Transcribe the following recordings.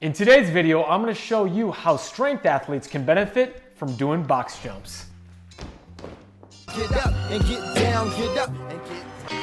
In today's video, I'm going to show you how strength athletes can benefit from doing box jumps. Get up and get down, get up and get down.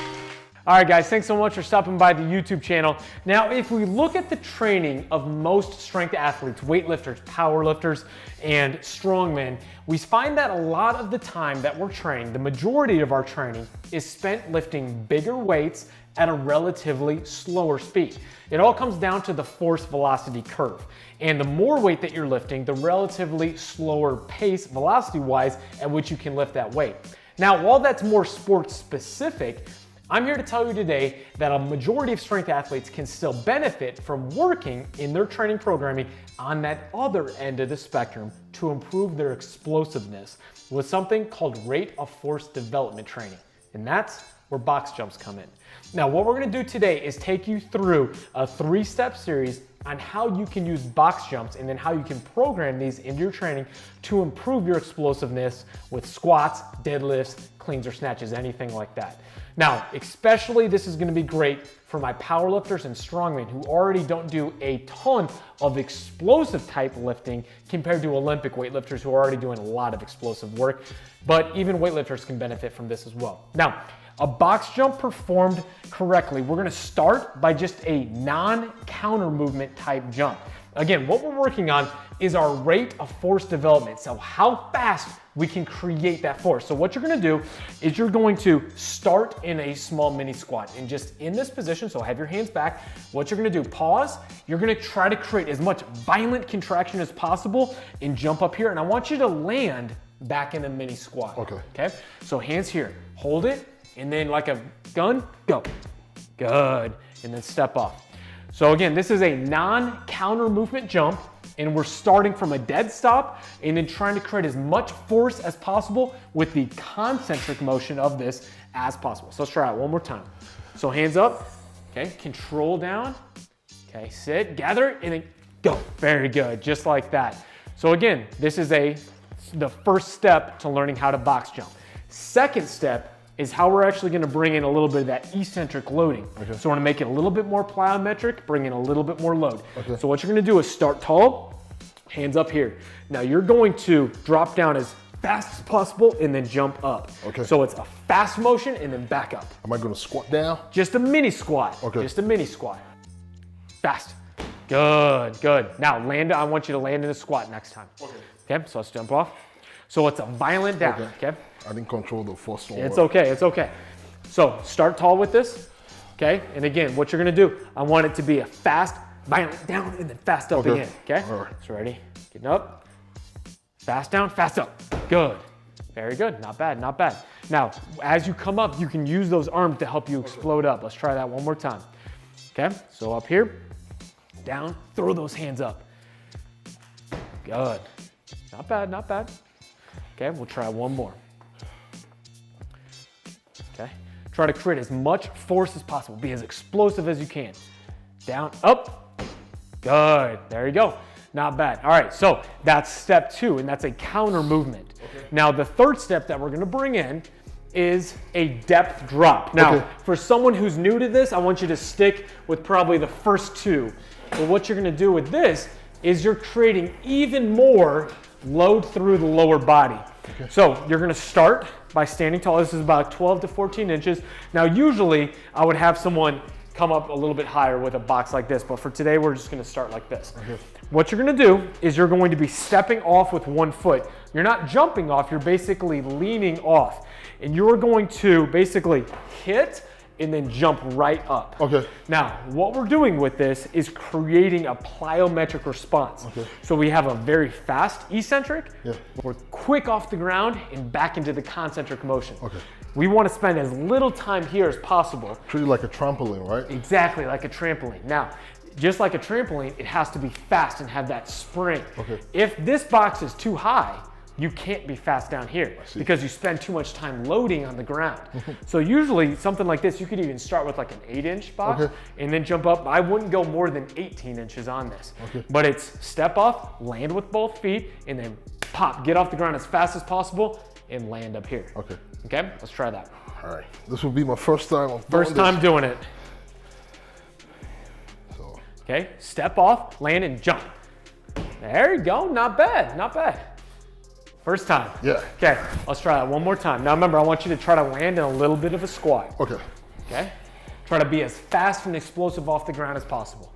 All right, guys, thanks so much for stopping by the YouTube channel. Now, if we look at the training of most strength athletes, weightlifters, powerlifters, and strongmen, we find that a lot of the time that we're training, the majority of our training is spent lifting bigger weights at a relatively slower speed. It all comes down to the force velocity curve. And the more weight that you're lifting, the relatively slower pace velocity-wise at which you can lift that weight. Now, while that's more sports specific, I'm here to tell you today that a majority of strength athletes can still benefit from working in their training programming on that other end of the spectrum to improve their explosiveness with something called rate of force development training. And that's where box jumps come in. Now, what we're gonna do today is take you through a 3-step series on how you can use box jumps and then how you can program these into your training to improve your explosiveness with squats, deadlifts, cleans or snatches, anything like that. Now, especially this is gonna be great for my powerlifters and strongmen who already don't do a ton of explosive type lifting compared to Olympic weightlifters who are already doing a lot of explosive work, but even weightlifters can benefit from this as well. Now, a box jump performed correctly, we're gonna start by just a non-counter movement type jump. Again, what we're working on is our rate of force development. So how fast we can create that force. So what you're gonna do is you're going to start in a small mini squat and just in this position, so have your hands back. What you're gonna do, pause. You're gonna try to create as much violent contraction as possible and jump up here. And I want you to land back in a mini squat. Okay? So hands here, hold it. And then like a gun, go. Good. And then step off. So again, this is a non-counter movement jump and we're starting from a dead stop and then trying to create as much force as possible with the concentric motion of this as possible. So let's try it one more time. So hands up, okay, control down, okay, sit, gather, and then go. Very good, just like that. So again, this is the first step to learning how to box jump. Second step is how we're actually gonna bring in a little bit of that eccentric loading. Okay. So we're gonna make it a little bit more plyometric, bring in a little bit more load. Okay. So what you're gonna do is start tall, hands up here. Now you're going to drop down as fast as possible and then jump up. Okay. So it's a fast motion and then back up. Am I gonna squat down? Just a mini squat. Okay. Just a mini squat. Fast. Good, good. Now land, I want you to land in a squat next time. Okay, so let's jump off. So it's a violent down, okay? I didn't control the first one. It's okay, it's okay. So start tall with this, okay? And again, what you're gonna do, I want it to be a fast, violent down, and then fast up again, okay? All right. So ready, getting up, fast down, fast up. Good, very good, not bad, not bad. Now, as you come up, you can use those arms to help you explode up. Let's try that one more time. Okay, so up here, down, throw those hands up. Good, not bad, not bad. Okay, we'll try one more. Okay, try to create as much force as possible. Be as explosive as you can. Down, up, good, there you go. Not bad. All right, so that's step 2, and that's a counter movement. Okay. Now, the third step that we're gonna bring in is a depth drop. Now, for someone who's new to this, I want you to stick with probably the first 2. But what you're gonna do with this is you're creating even more load through the lower body. Okay. So you're gonna start by standing tall. This is about 12 to 14 inches. Now, usually I would have someone come up a little bit higher with a box like this, but for today, we're just gonna start like this. Okay. What you're gonna do is you're going to be stepping off with one foot. You're not jumping off, you're basically leaning off. And you're going to basically hit and then jump right up. Okay. Now, what we're doing with this is creating a plyometric response. Okay. So we have a very fast eccentric, we're quick off the ground and back into the concentric motion. Okay. We want to spend as little time here as possible. Treat it like a trampoline, right? Exactly, like a trampoline. Now, just like a trampoline, it has to be fast and have that spring. Okay. If this box is too high, you can't be fast down here because you spend too much time loading on the ground. So usually something like this, you could even start with like an 8-inch box and then jump up. I wouldn't go more than 18 inches on this. But it's step off, land with both feet, and then pop, get off the ground as fast as possible and land up here. Okay, let's try that. All right, this will be my first time. First time doing it. Okay, step off, land, and jump. There you go, not bad, not bad. First time. Yeah. Okay, let's try that one more time. Now remember, I want you to try to land in a little bit of a squat. Okay. Okay? Try to be as fast and explosive off the ground as possible.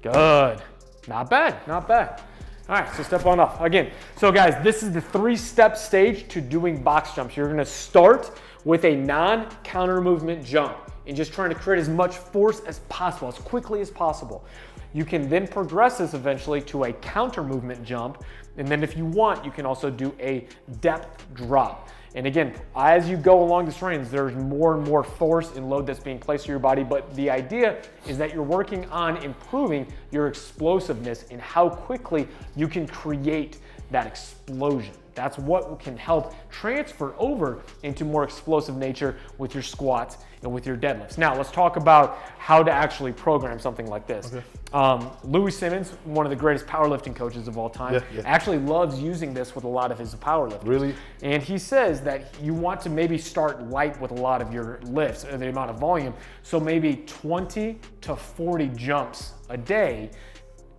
Good. Not bad, not bad. All right, so step on off. Again, so guys, this is the 3-step stage to doing box jumps. You're gonna start with a non-counter movement jump and just trying to create as much force as possible, as quickly as possible. You can then progress this eventually to a counter movement jump. And then if you want, you can also do a depth drop. And again, as you go along this range, there's more and more force and load that's being placed to your body. But the idea is that you're working on improving your explosiveness and how quickly you can create that explosion. That's what can help transfer over into more explosive nature with your squats and with your deadlifts. Now, let's talk about how to actually program something like this. Okay. Louis Simmons, one of the greatest powerlifting coaches of all time, actually loves using this with a lot of his powerlifters. Really? And he says that you want to maybe start light with a lot of your lifts, or the amount of volume. So maybe 20 to 40 jumps a day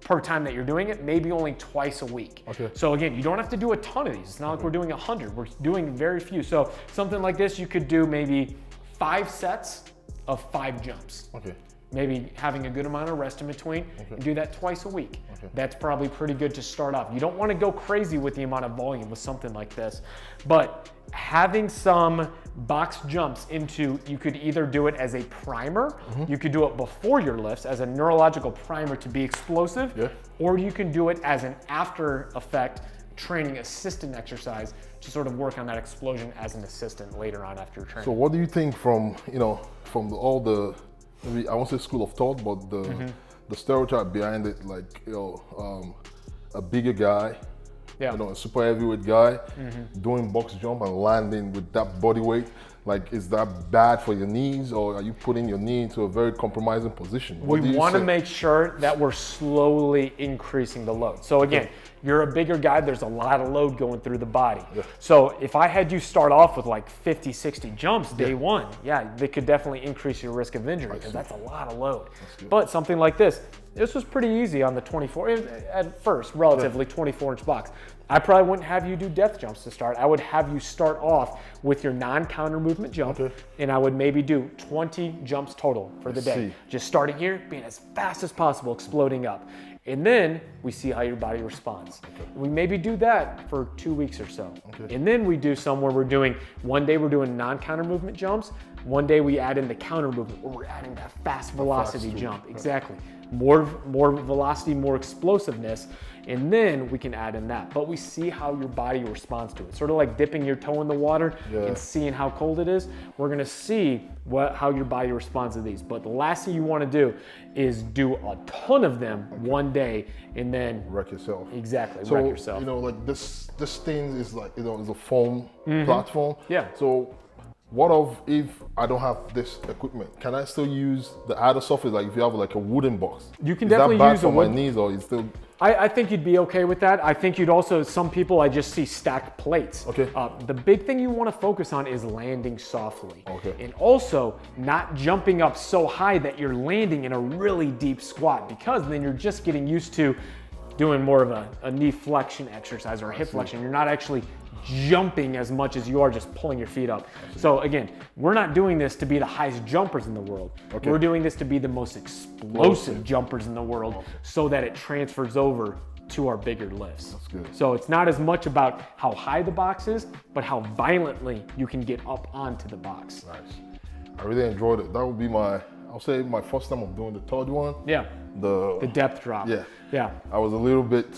per time that you're doing it, maybe only twice a week. Okay. So again, you don't have to do a ton of these. It's not like we're doing 100, we're doing very few. So something like this, you could do maybe 5 sets of 5 jumps. Okay. Maybe having a good amount of rest in between, and do that twice a week. Okay. That's probably pretty good to start off. You don't want to go crazy with the amount of volume with something like this, but having some box jumps into, you could either do it as a primer, you could do it before your lifts as a neurological primer to be explosive, or you can do it as an after effect training assistant exercise to sort of work on that explosion as an assistant later on after your training. So what do you think from, all the, maybe I won't say school of thought, but the stereotype behind it, like, a bigger guy, a super heavyweight guy doing box jump and landing with that body weight? Like, is that bad for your knees, or are you putting your knee into a very compromising position? We want to make sure that we're slowly increasing the load. So again, you're a bigger guy, there's a lot of load going through the body. So if I had you start off with like 50, 60 jumps day one, they could definitely increase your risk of injury, because that's a lot of load. But something like this was pretty easy on the 24, at first, relatively 24-inch box. I probably wouldn't have you do depth jumps to start. I would have you start off with your non-counter movement jump, and I would maybe do 20 jumps total for the day. Just starting here, being as fast as possible, exploding up. And then we see how your body responds. We maybe do that for 2 weeks or so. And then we do some where we're doing, one day we're doing non-counter movement jumps, one day we add in the counter movement, where we're adding that fast velocity jump. Exactly. More velocity, more explosiveness, and then we can add in that. But we see how your body responds to it. Sort of like dipping your toe in the water and seeing how cold it is. We're gonna see how your body responds to these. But the last thing you wanna do is do a ton of them one day and then wreck yourself. Exactly, so, wreck yourself. Like this thing is like, is a foam platform. So what if I don't have this equipment? Can I still use the other surface? Like if you have like a wooden box, you can definitely use for my knees, or is still? I think you'd be okay with that. I think you'd also, some people I just see stacked plates. The big thing you want to focus on is landing softly. And also not jumping up so high that you're landing in a really deep squat, because then you're just getting used to doing more of a knee flexion exercise or a hip flexion. You're not actually jumping as much as you are just pulling your feet up. So again, we're not doing this to be the highest jumpers in the world. We're doing this to be the most explosive jumpers in the world, so that it transfers over to our bigger lifts. That's good. So it's not as much about how high the box is, but how violently you can get up onto the box. Nice. I really enjoyed it. That would be I'll say my first time of doing the third one. The depth drop. I was a little bit,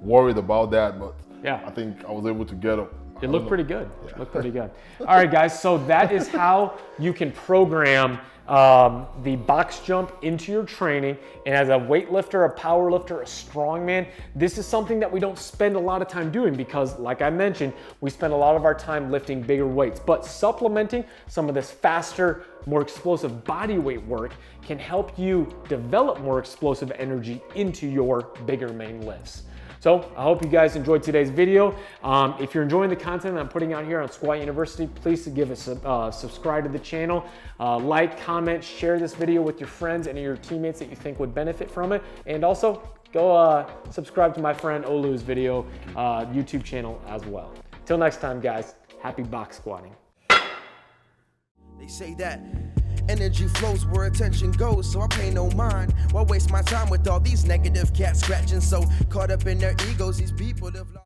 worried about that, but I think I was able to get up. It looked pretty good. It looked pretty good. All right, guys, so that is how you can program the box jump into your training. And as a weightlifter, a powerlifter, a strongman, this is something that we don't spend a lot of time doing, because like I mentioned, we spend a lot of our time lifting bigger weights. But supplementing some of this faster, more explosive body weight work can help you develop more explosive energy into your bigger main lifts. So I hope you guys enjoyed today's video. If you're enjoying the content that I'm putting out here on SquatUniversity, please give us a subscribe to the channel, like, comment, share this video with your friends and your teammates that you think would benefit from it. And also go subscribe to my friend Olu's video YouTube channel as well. Till next time, guys, happy box squatting. They say that energy flows where attention goes, so I pay no mind. Why waste my time with all these negative cats scratching? So caught up in their egos, these people have lost.